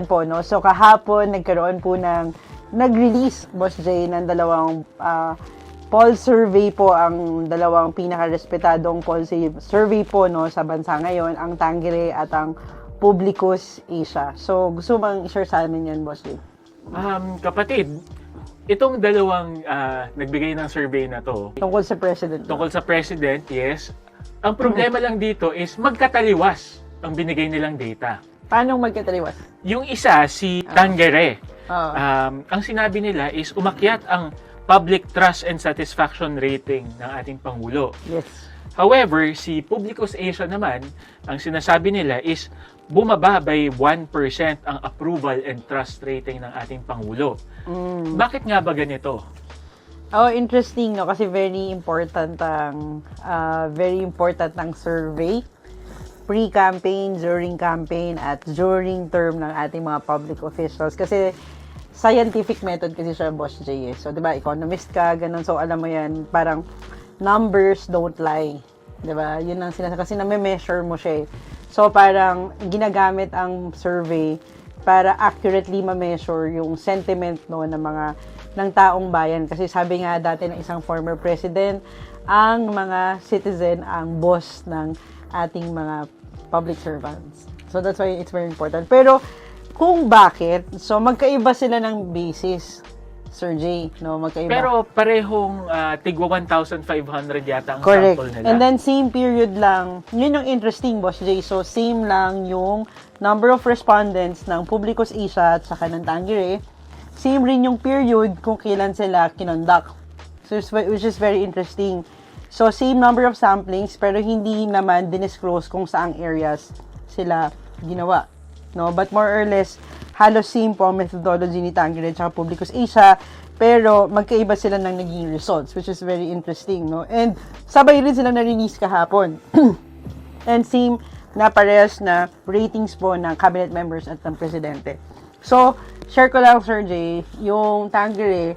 po, no? So kahapon nagkaroon po nag-release, Boss Jay, ng dalawang poll survey po, ang dalawang pinaka-respetadong poll survey po, no, sa bansa ngayon, ang Tangere at ang Publicus Asia. So gusto bang i-share sa amin yan, Boss Jay? Kapatid, itong dalawang nagbigay ng survey na to, Tungkol sa President. tungkol sa President, yes, ang problema lang dito is magkataliwas ang binigay nilang data. Paano magkataliwas? Yung isa, si Tangere, Oo. ang sinabi nila is umakyat ang public trust and satisfaction rating ng ating Pangulo. Yes. However, si Publicus Asia naman, ang sinasabi nila is bumaba by 1% ang approval and trust rating ng ating Pangulo. Bakit nga ba ganito? Oh, interesting, no? Kasi very important ang survey. Pre-campaign, during campaign, at during term ng ating mga public officials. Kasi scientific method kasi siya, Boss Jay. So, di ba, economist ka, ganun. So, alam mo yan, parang numbers don't lie. Di ba? Yun ang sinasabi. Kasi nami-measure mo siya. So, parang ginagamit ang survey para accurately ma-measure yung sentiment, no, ng taong bayan. Kasi sabi nga dati ng isang former president, ang mga citizen ang boss ng ating mga public servants. So that's why it's very important. Pero kung bakit, so magkaiba sila ng basis, Sir Jay, no? Magkaiba. Pero parehong tigwa 1,500 yata ang correct. sample nila. And then same period lang. Yun yung interesting, Boss Jay. So same lang yung number of respondents ng Publicus Asia at saka ng Tangere. Same rin yung period kung kailan sila kinonduct. So, which is very interesting. So, same number of samplings, pero hindi naman dinisclose kung saang areas sila ginawa. No? But more or less, halos same po ang methodology ni Tangere at Publicus Asia, pero magkaiba sila ng naging results, which is very interesting. No? And sabay rin sila na-release kahapon. And same na parehas na ratings po ng cabinet members at ng presidente. So, share ko lang, Sir Jay, yung Tangere,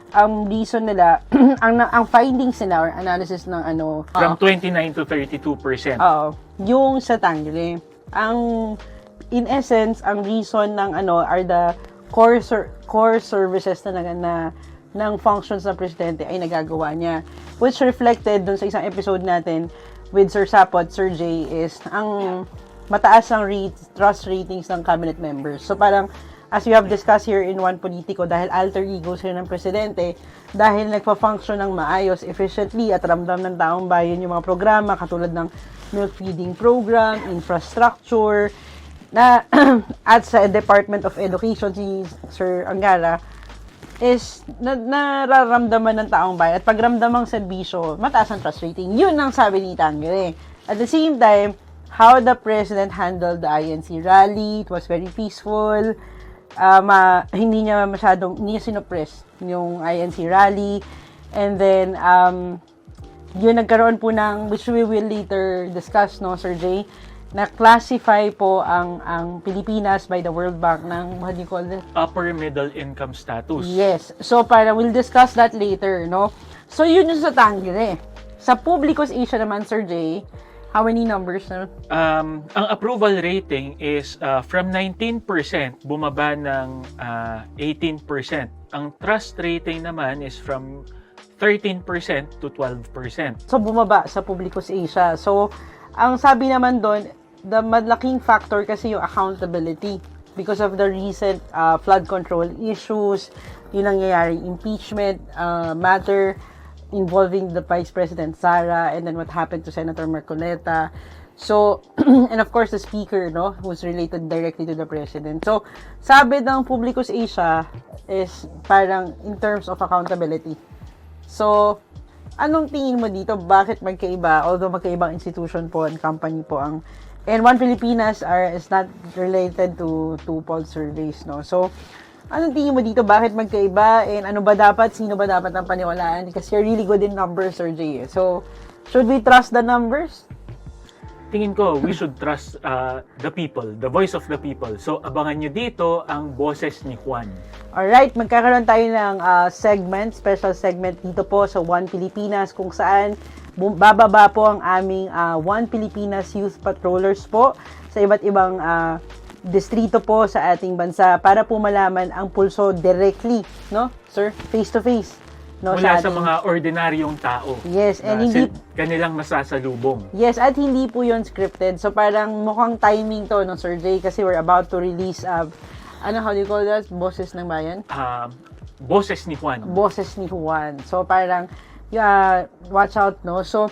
ang reason nila, ang findings nila or analysis ng from 29 to 32%. Yung sa Tangere, in essence, ang reason ng are the core services na ng functions ng presidente ay nagagawa niya, which reflected dun sa isang episode natin with Sir Sapot, Sir Jay, is ang mataas ang trust ratings ng cabinet members. So parang as we have discussed here in One Politico, dahil alter ego sila ng presidente, dahil nagpa-function ng maayos, efficiently, at ramdam ng taong bayan yung mga programa, katulad ng milk feeding program, infrastructure, na at sa Department of Education, si Sir Angara, is nararamdaman ng taong bayan. At pagramdamang serbisyo, mataas ang trust rating. Yun ang sabi ni Tangere. At the same time, how the president handled the INC rally, it was very peaceful. Hindi niya sinuppress yung INC rally. And then, yun nagkaroon po ng, which we will later discuss, no, Sir Jay, na classify po ang Pilipinas by the World Bank ng, what do you call it? Upper middle income status. Yes. So, we'll discuss that later, no? So, yun yung sa Tangere. Sa Publicus Asia naman, Sir Jay, how many numbers na? Ang approval rating is from 19% bumaba ng 18%. Ang trust rating naman is from 13% to 12%. So, bumaba sa Publicus Asia. So, ang sabi naman doon, the malaking factor kasi yung accountability because of the recent flood control issues, yung nangyayaring impeachment matter involving the Vice President Sara, and then what happened to Senator Marcoleta. So, and of course, the speaker, no, who's related directly to the president. So, sabi ng Publicus Asia is parang in terms of accountability. So, anong tingin mo dito? Bakit magkaiba? Although magkaibang institution po and company po ang, and One Pilipinas is not related to poll surveys, no? So, anong tingin mo dito? Bakit magkaiba? And sino ba dapat ang paniwalaan? Because you're really good in numbers, Sir Jay. So, should we trust the numbers? Tingin ko, we should trust the people, the voice of the people. So, abangan nyo dito ang boses ni Juan. Alright, magkakaroon tayo ng special segment dito po sa One Pilipinas, kung saan bababa po ang aming One Pilipinas Youth Patrollers po sa iba't ibang distrito po sa ating bansa para po malaman ang pulso directly, no? Sir, face to face, no? Mula sa ating- mga ordinaryong tao. Yes, and na hindi kanilang nasasalubong. Yes, at hindi po yun scripted. So parang mukhang timing to, no, Sir Jay, kasi we're about to release how do you call that? Boses ng Bayan? Boses ni Juan. Boses ni Juan. So parang watch out, no? So